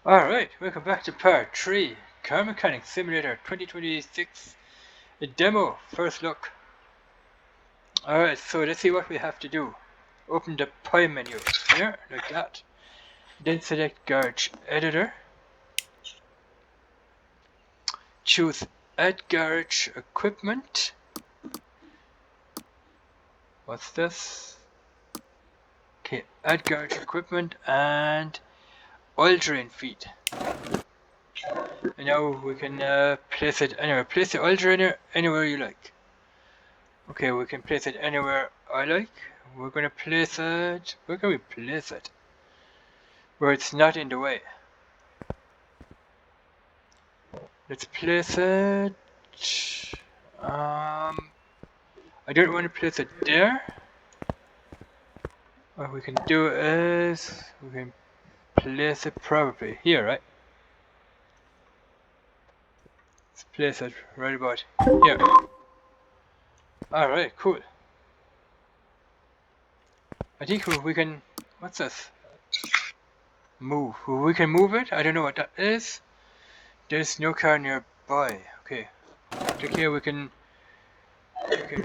Alright, welcome back to part 3, Car Mechanics Simulator 2026, a demo, first look. Alright, so let's see what we have to do. Open the pie menu, here, like that. Then select Garage Editor. Choose Add Garage Equipment. What's this? Okay, Add Garage Equipment and Oil Drain Feed. And now we can place it anywhere. Place the oil drainer anywhere you like. Okay, we can place it anywhere I like. We're gonna place it... Where can we place it? Where it's not in the way. Let's place it... I don't want to place it there. What we can do is... We can place it probably here, right? Let's place it right about here. Alright, cool. I think we can... What's this? Move. We can move it? I don't know what that is. There's no car nearby. Okay. Click here, we can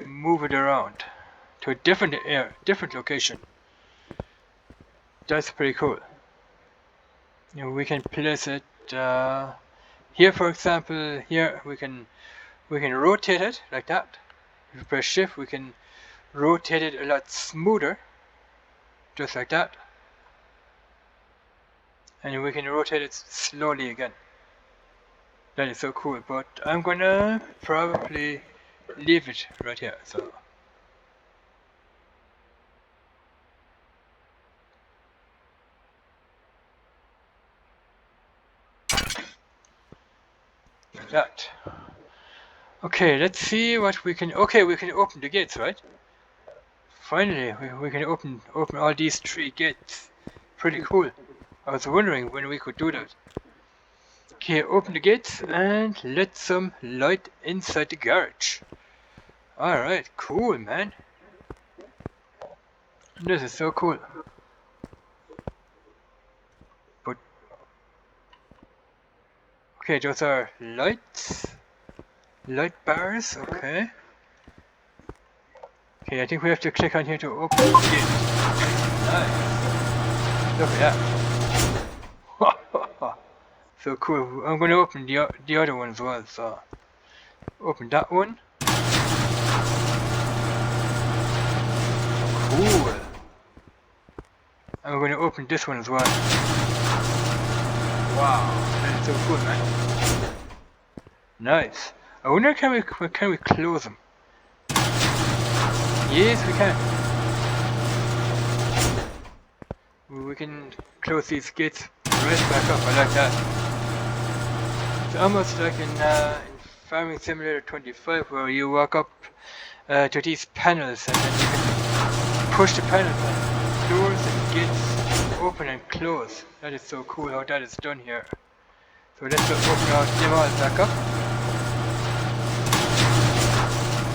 move it around to a different location. That's pretty cool. You know, we can place it here, for example. Here we can rotate it like that. If we press shift, we can rotate it a lot smoother, just like that. And we can rotate it slowly again. That is so cool, but I'm gonna probably leave it right here. So like that. Okay, let's see what we can... Okay, we can open the gates, right? Finally, we can open all these 3 gates. Pretty cool. I was wondering when we could do that. Okay, open the gates and let some light inside the garage. Alright, cool, man. This is so cool. But... Okay, those are lights. Light bars, okay. Okay, I think we have to click on here to open the gate. Nice. Look at that. So cool. I'm going to open the other one as well. So open that one. Cool. I'm going to open this one as well. Wow, that is so cool, man. Nice. I wonder can we close them? Yes, we can. We can close these gates right back up. I like that. It's almost like in Farming Simulator 25, where you walk up to these panels and then you can push the panels and doors and gates open and close. That is so cool how that is done here. So let's open them all back up.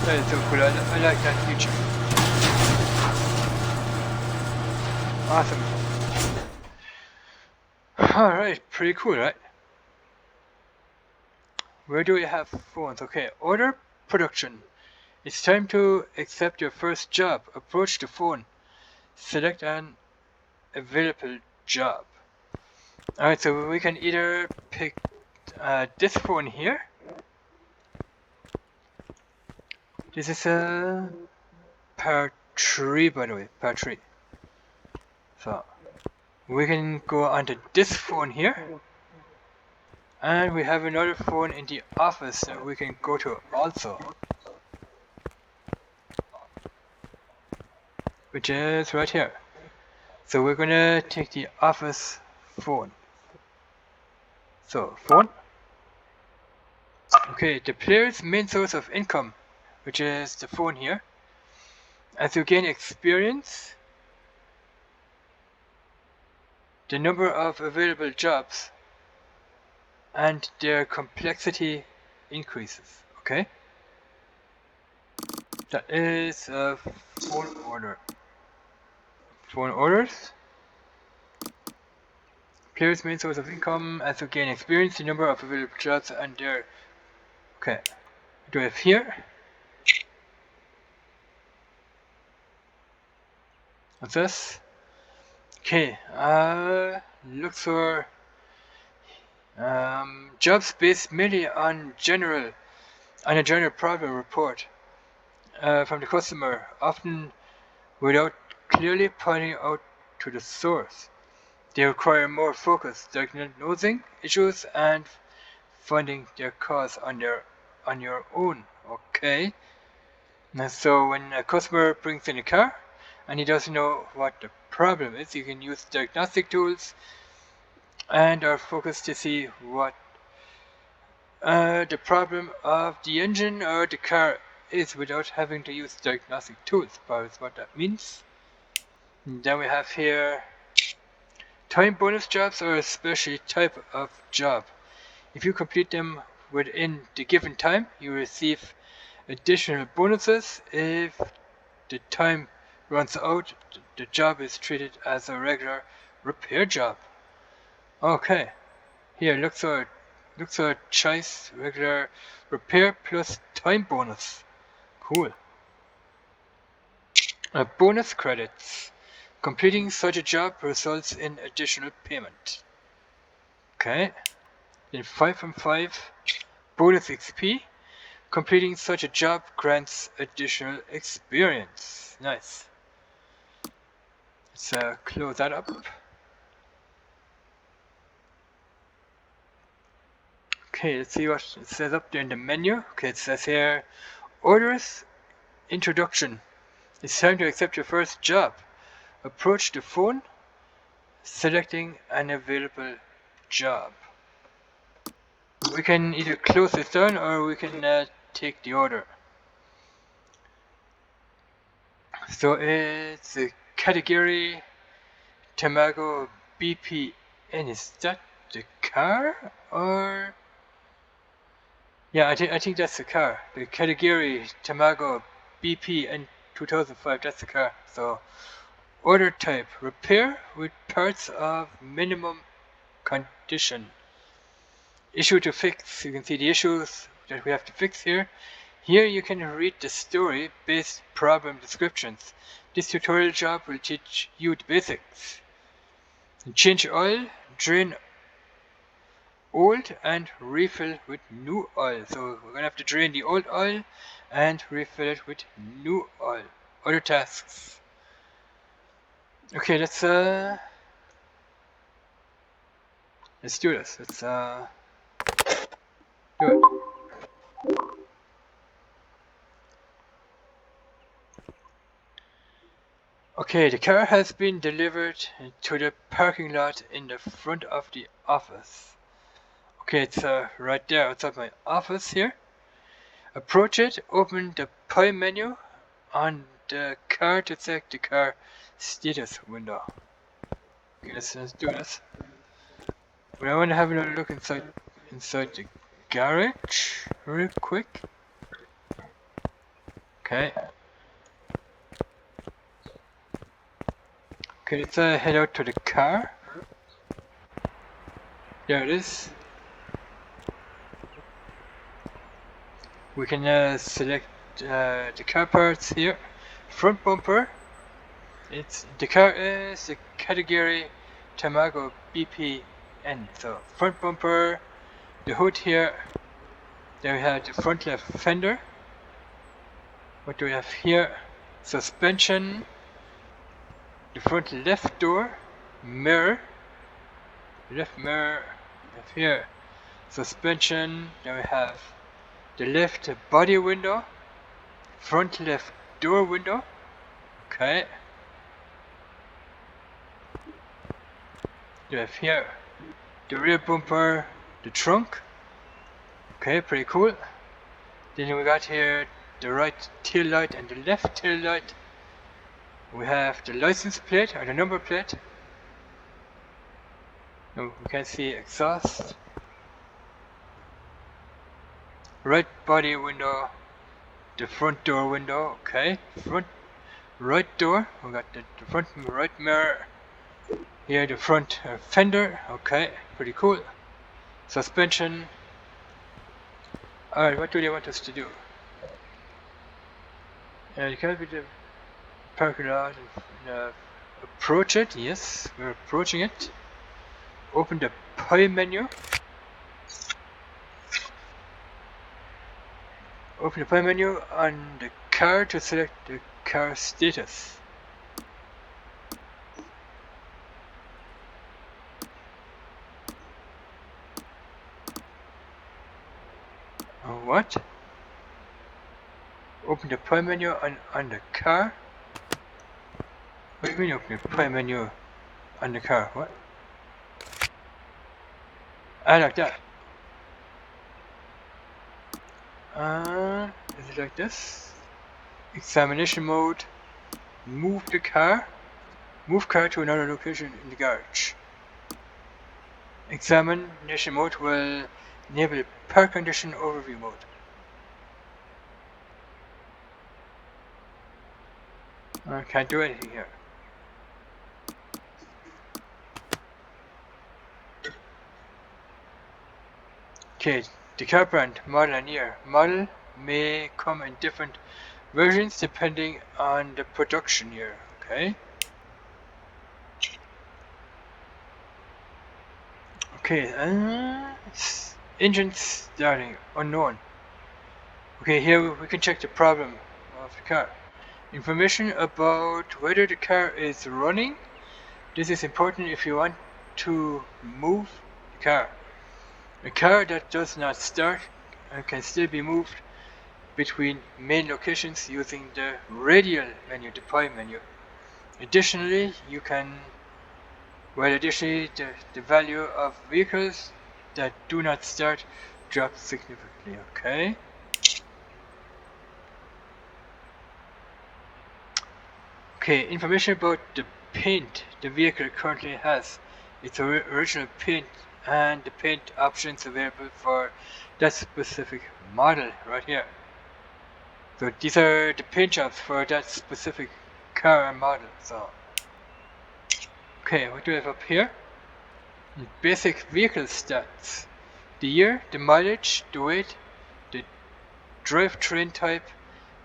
That is so cool. I like that feature. Awesome. Alright, pretty cool, right? Where do we have phones? Okay, order production. It's time to accept your first job. Approach the phone. Select an available job. Alright, so we can either pick this phone here. This is part 3, by the way, part 3. So we can go onto this phone here. And we have another phone in the office that we can go to also. Which is right here. So we're gonna take the office phone. So, phone. Okay, the player's main source of income, which is the phone here. As you gain experience, the number of available jobs and their complexity increases. Okay? That is a phone order. Phone orders. Players' main source of income as you gain experience, the number of available jobs and their... Okay. What do I have here? What's this? Okay, looks for jobs based mainly on a general problem report from the customer, often without clearly pointing out to the source. They require more focus, diagnosing issues and finding their cause on your own. Okay. And so when a customer brings in a car and he doesn't know what the problem is, you can use diagnostic tools and are focused to see what the problem of the engine or the car is without having to use diagnostic tools. That's what that means. And then we have here time bonus jobs are a special type of job. If you complete them within the given time, you receive additional bonuses. If the time runs out, the job is treated as a regular repair job. Okay, here looks our choice regular repair plus time bonus. Cool. Bonus credits. Completing such a job results in additional payment. Okay. Then 5 from 5. Bonus XP. Completing such a job grants additional experience. Nice. Let's close that up. Okay, let's see what it says up there in the menu. Okay, it says here, orders, introduction. It's time to accept your first job. Approach the phone, selecting an available job. We can either close this down or we can take the order. So it's a category Tamago BPN. Is that the car or? Yeah, I think that's the car. The category Tamago BPN 2005. That's the car. So order type repair with parts of minimum condition. Issue to fix. You can see the issues that we have to fix here. Here you can read the story-based problem descriptions. This tutorial job will teach you the basics. Change oil, drain old and refill with new oil. So we're gonna have to drain the old oil and refill it with new oil. Other tasks. Okay, let's do this. Let's do it. Okay, the car has been delivered to the parking lot in the front of the office. Okay, it's right there outside my office here. Approach it, open the pie menu on the car to check the car status window. Okay, let's do this. But I want to have a look inside the garage real quick. Okay. Okay, let's head out to the car. There it is. We can select the car parts here. Front bumper. The car is the category Tamago BPN. So front bumper, the hood here. Then we have the front left fender. What do we have here? Suspension. The front left door, mirror. Left mirror. We have here suspension. Then we have the left body window, front left door window. Okay. You have here the rear bumper, the trunk. Okay, pretty cool. Then we got here the right tail light and the left tail light. We have the license plate or the number plate. And we can see exhaust. Right body window, the front door window, okay. Front right door, we got the front right mirror Here the front fender, okay, pretty cool. Suspension. Alright, what do they want us to do? You can't be the parking lot and approach it. Yes, we're approaching it. Open the pie menu. Open the pie menu on the car to select the car status. What? Open the pie menu on the car? What do you mean open the pie menu on the car? What? I like that. Is it like this? Examination mode. Move the car. Move car to another location in the garage. Examination mode will enable park condition overview mode. I can't do anything here. Okay, the car brand, model and year. Model may come in different versions depending on the production year, okay? Okay, engine starting, unknown. Okay, here we can check the problem of the car. Information about whether the car is running. This is important if you want to move the car. A car that does not start can still be moved between main locations using the radial menu, the pie menu. Additionally, the value of vehicles that do not start drops significantly, okay? Okay, information about the paint the vehicle currently has. Its original paint and the paint options available for that specific model right here. So these are the paint jobs for that specific car and model. So okay, what do we have up here? Basic vehicle stats. The year, the mileage, the weight, the drivetrain type,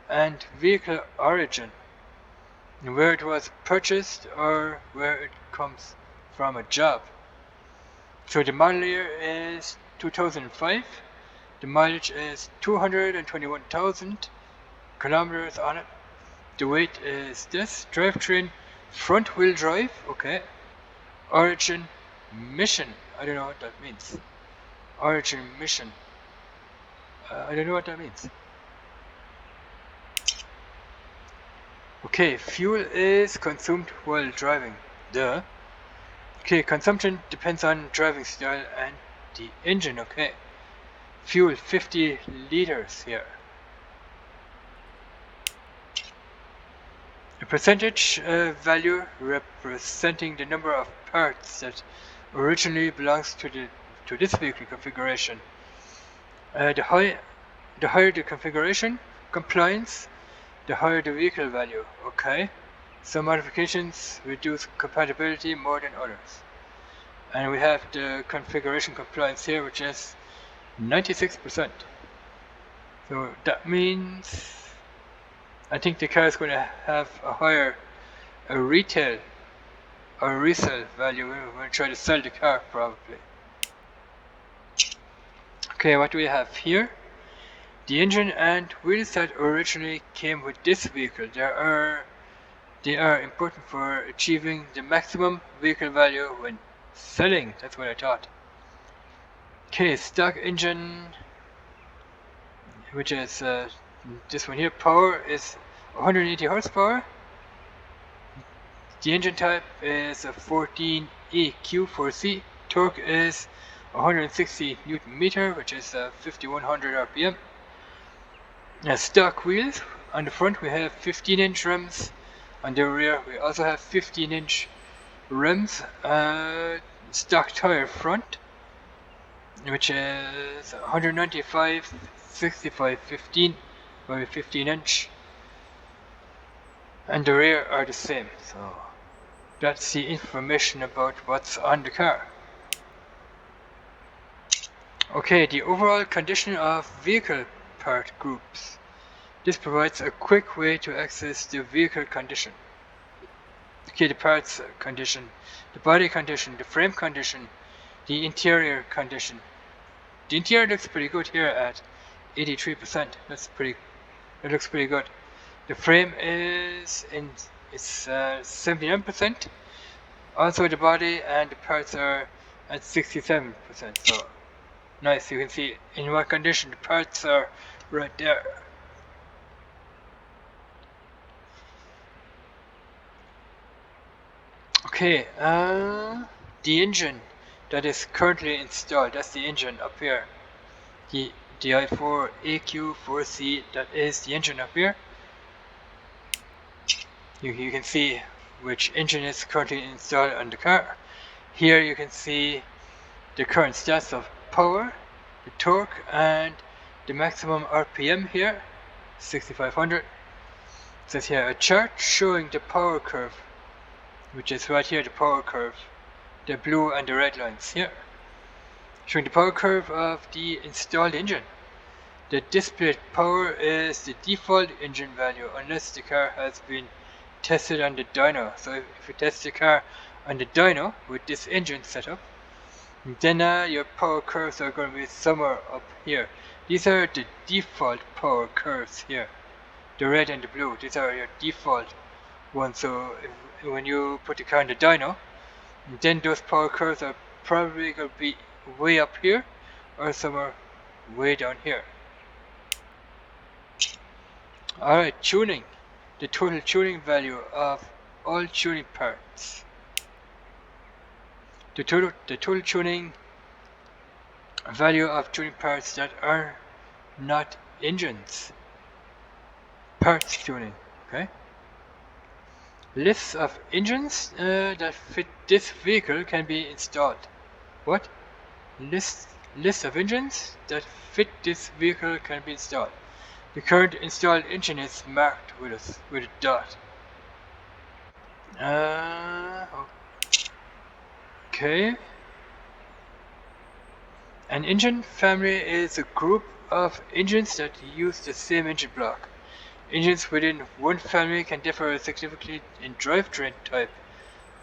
and vehicle origin. And where it was purchased or where it comes from a job. So the model year is 2005. The mileage is 221,000 kilometers on it. The weight is this. Drivetrain, front wheel drive, okay. Origin, mission. I don't know what that means. Origin, mission. I don't know what that means. Okay, fuel is consumed while driving. Duh. Okay, consumption depends on driving style and the engine, okay. Fuel 50 liters here. A percentage value representing the number of parts that originally belongs to this vehicle configuration. The higher the configuration compliance, the higher the vehicle value, okay. Some modifications reduce compatibility more than others. And we have the configuration compliance here, which is 96%. So that means I think the car is going to have a higher retail or resale value when we try to sell the car, probably. Okay, what do we have here? The engine and wheels that originally came with this vehicle. They are important for achieving the maximum vehicle value when selling. That's what I thought. Okay, stock engine, which is this one here. Power is 180 horsepower. The engine type is a 14EQ4C. Torque is 160 Newton meter, which is 5100 RPM. Stock wheels. On the front we have 15-inch rims. On the rear we also have 15-inch rims. Stock tire front, which is 195 65 15 by 15 inch, and the rear are the same. So That's the information about what's on the car. Okay, the overall condition of vehicle part groups. This provides a quick way to access the vehicle condition. Okay, the parts condition, the body condition, the frame condition, the interior condition. The interior looks pretty good here at 83%. That looks pretty good. The frame is 79%. Also the body and the parts are at 67%. So nice, you can see in what condition the parts are right there. Okay, the engine that is currently installed, that's the engine up here. The i4 AQ4C, that is the engine up here. You can see which engine is currently installed on the car. Here you can see the current stats of power, the torque, and the maximum RPM here, 6500. It says here a chart showing the power curve, which is right here, the power curve, the blue and the red lines here, showing the power curve of the installed engine. The displayed power is the default engine value unless the car has been tested on the dyno. So if you test the car on the dyno with this engine setup, then your power curves are going to be somewhere up here. These are the default power curves here, the red and the blue. These are your default ones. So when you put the car on the dyno, then those power curves are probably going to be way up here or somewhere way down here. Alright, tuning. The total tuning value of all tuning parts. The total tuning value of tuning parts that are not engines. Parts tuning, okay? Lists of engines that fit this vehicle can be installed. What? List of engines that fit this vehicle can be installed. The current installed engine is marked with a dot. Okay. An engine family is a group of engines that use the same engine block. Engines within one family can differ significantly in drivetrain type,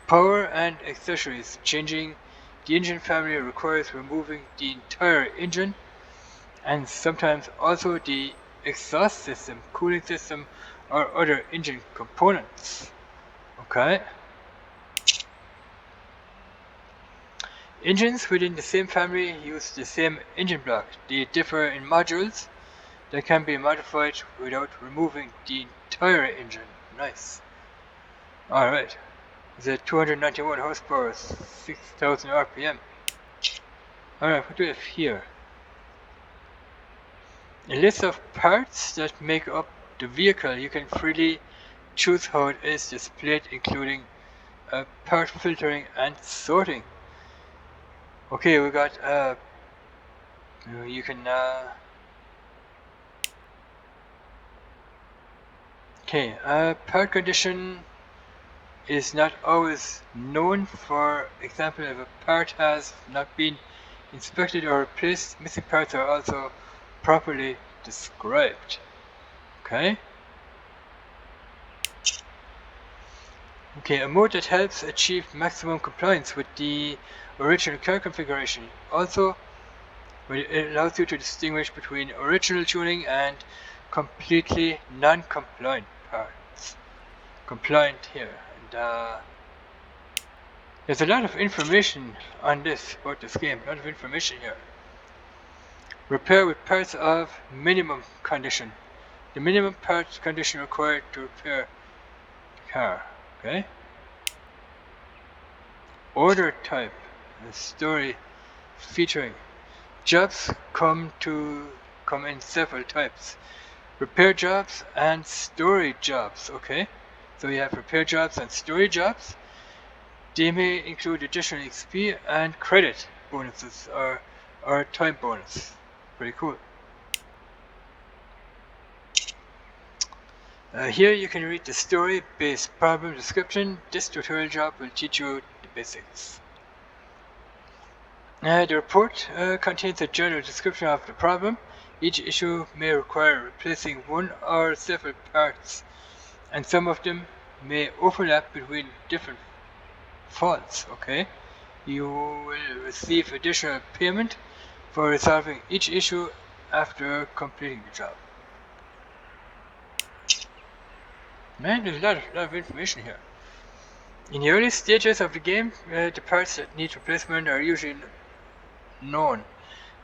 power, and accessories. Changing the engine family requires removing the entire engine and sometimes also the exhaust system, cooling system, or other engine components. Okay. Engines within the same family use the same engine block. They differ in modules that can be modified without removing the entire engine. Nice. Alright. The 291 horsepower, 6000 RPM. Alright, what do we have here? A list of parts that make up the vehicle. You can freely choose how it is displayed, including part filtering and sorting. Okay, we got you can okay, part condition is not always known. For example, if a part has not been inspected or replaced, missing parts are also properly described. Okay. Okay, a mode that helps achieve maximum compliance with the original car configuration. Also, it allows you to distinguish between original tuning and completely non-compliant parts. Compliant here. And there's a lot of information on this, about this game. A lot of information here. Repair with parts of minimum condition. The minimum parts condition required to repair the car. Okay. Order type. Story featuring. Jobs come in several types. Repair jobs and story jobs. Okay. So you have repair jobs and story jobs. They may include additional XP and credit bonuses or time bonus. Pretty cool. Here you can read the story-based problem description. This tutorial job will teach you the basics. The report contains a general description of the problem. Each issue may require replacing one or several parts, and some of them may overlap between different faults. Okay, you will receive additional payment for resolving each issue after completing the job. Man, there's a lot of information here. In the early stages of the game, the parts that need replacement are usually known.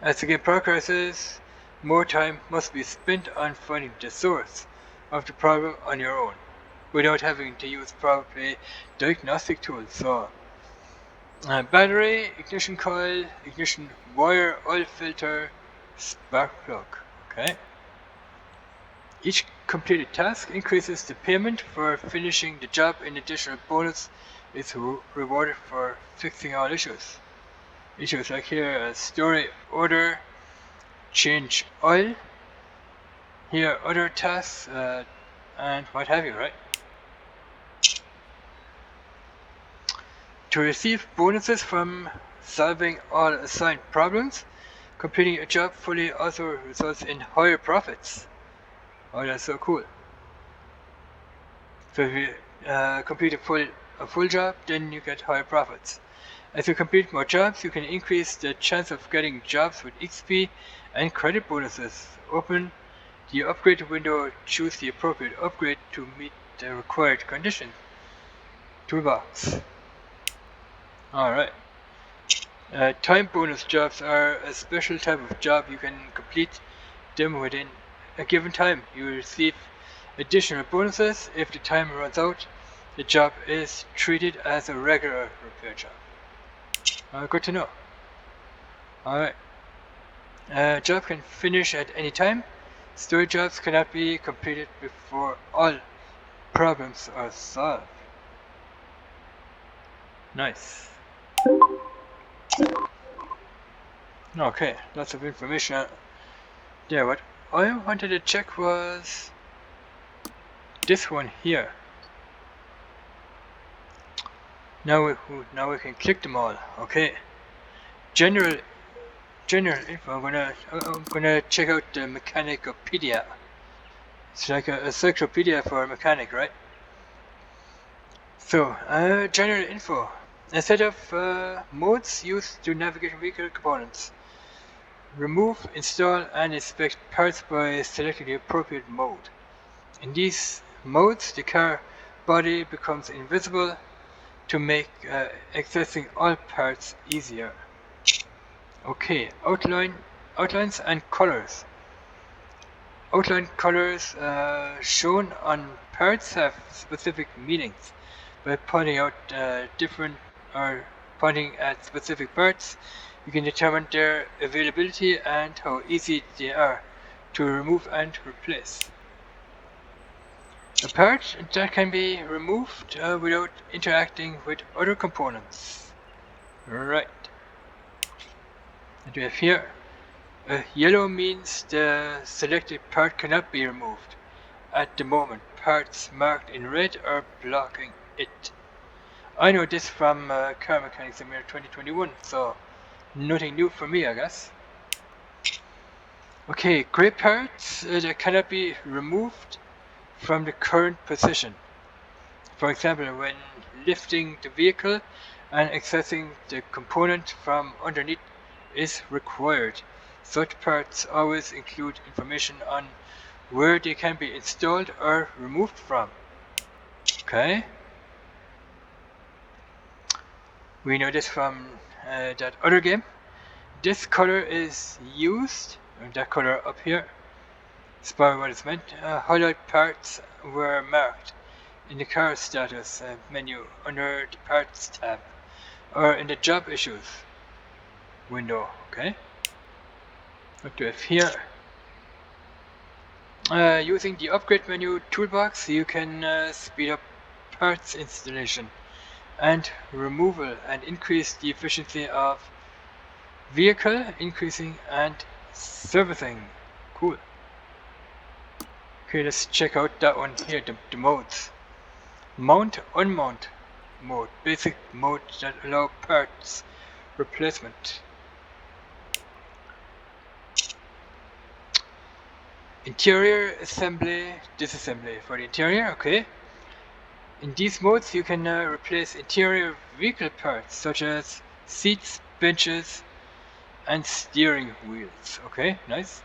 As the game progresses, more time must be spent on finding the source of the problem on your own, without having to use probably diagnostic tools. So, battery, ignition coil, ignition wire, oil filter, spark plug. Okay. Each completed task increases the payment for finishing the job. In addition, a bonus is rewarded for fixing all issues. Issues like here, story order, change oil, here other tasks, and what have you, right? To receive bonuses from solving all assigned problems, completing a job fully also results in higher profits. Oh, that's so cool. So if you complete a full job, then you get higher profits. As you complete more jobs, you can increase the chance of getting jobs with XP and credit bonuses. Open the upgrade window, choose the appropriate upgrade to meet the required conditions. Toolbox. Alright. Time bonus jobs are a special type of job. You can complete them within a given time. You will receive additional bonuses. If the time runs out, the job is treated as a regular repair job. Good to know. Alright. Job can finish at any time. Story jobs cannot be completed before all problems are solved. Nice. Okay, lots of information there. What I wanted to check was this one here. Now we can click them all. Okay. General info. I'm gonna check out the Mechanicopedia. It's like a encyclopedia for a mechanic, right? So, general info. A set of modes used to navigate vehicle components. Remove, install, and inspect parts by selecting the appropriate mode. In these modes, the car body becomes invisible to make accessing all parts easier. Okay, outlines and colors. Outline colors shown on parts have specific meanings. By pointing out pointing at specific parts, you can determine their availability and how easy they are to remove and replace. A part that can be removed without interacting with other components. Right. And we have here, yellow means the selected part cannot be removed. At the moment, parts marked in red are blocking it. I know this from Car Mechanic Simulator 2021, so nothing new for me, I guess. Okay, gray parts that cannot be removed from the current position. For example, when lifting the vehicle and accessing the component from underneath is required. Such parts always include information on where they can be installed or removed from. Okay. We know this from that other game. This color is used, that color up here. That's probably what it's meant. Highlight parts were marked in the car status menu under the parts tab or in the job issues window. Okay. What do we have here? Using the upgrade menu toolbox, you can speed up parts installation and removal and increase the efficiency of vehicle increasing and servicing. Cool. Okay, let's check out that one here, the modes. Mount, unmount mode. Basic mode that allow parts replacement. Interior assembly, disassembly for the interior, okay. In these modes you can replace interior vehicle parts such as seats, benches, and steering wheels. Okay, nice.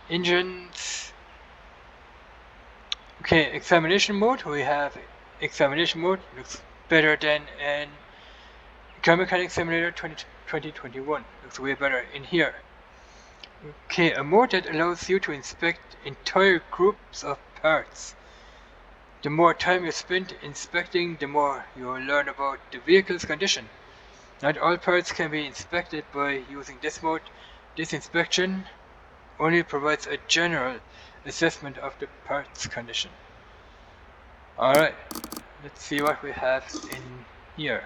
Engines. Okay, examination mode. We have examination mode. Looks better than in Car Mechanic Simulator 2021. Looks way better in here. Okay, a mode that allows you to inspect entire groups of parts. The more time you spend inspecting, the more you will learn about the vehicle's condition. Not all parts can be inspected by using this mode. This inspection only provides a general assessment of the part's condition. Alright, let's see what we have in here.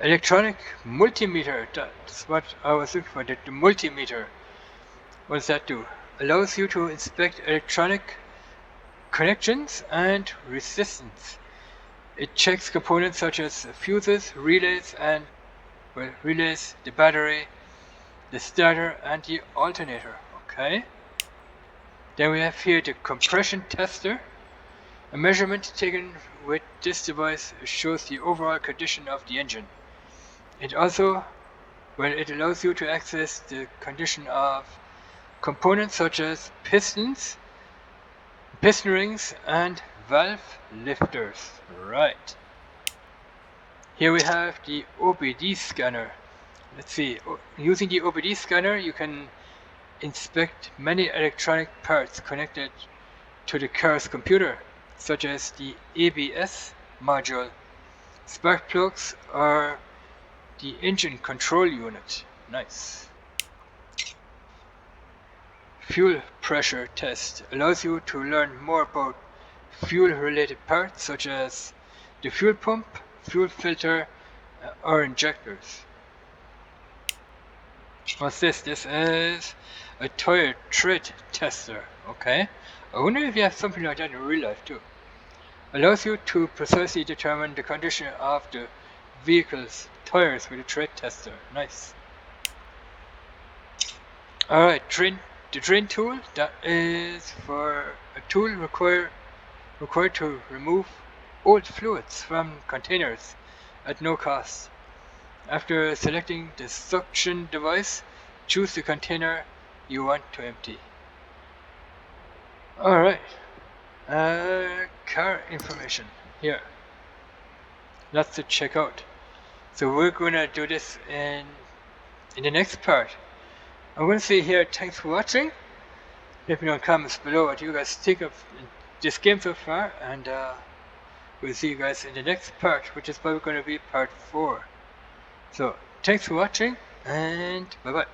Electronic multimeter, that's what I was looking for, the multimeter. What does that do? Allows you to inspect electronic connections and resistance. It checks components such as fuses, relays, and relays, the battery, the starter, and the alternator. Okay. Then we have here the compression tester. A measurement taken with this device shows the overall condition of the engine. It also, it allows you to access the condition of components such as pistons, piston rings, and valve lifters. Right. Here we have the OBD scanner. Let's see, using the OBD scanner you can inspect many electronic parts connected to the car's computer, such as the ABS module, spark plugs, or the engine control unit. Nice. Fuel pressure test allows you to learn more about fuel-related parts such as the fuel pump, fuel filter, or injectors. What's this? This is a tire tread tester. Okay. I wonder if you have something like that in real life too. Allows you to precisely determine the condition of the vehicle's tires with a tread tester. Nice. Alright, the drain tool, that is for a tool required to remove old fluids from containers at no cost. After selecting the suction device, choose the container you want to empty. Alright, car information here. Lots to check out. So we're gonna do this in the next part. I'm gonna say here, thanks for watching. Let me know in the comments below what you guys think of this game so far, and we'll see you guys in the next part, which is probably gonna be part 4. So, thanks for watching, and bye bye.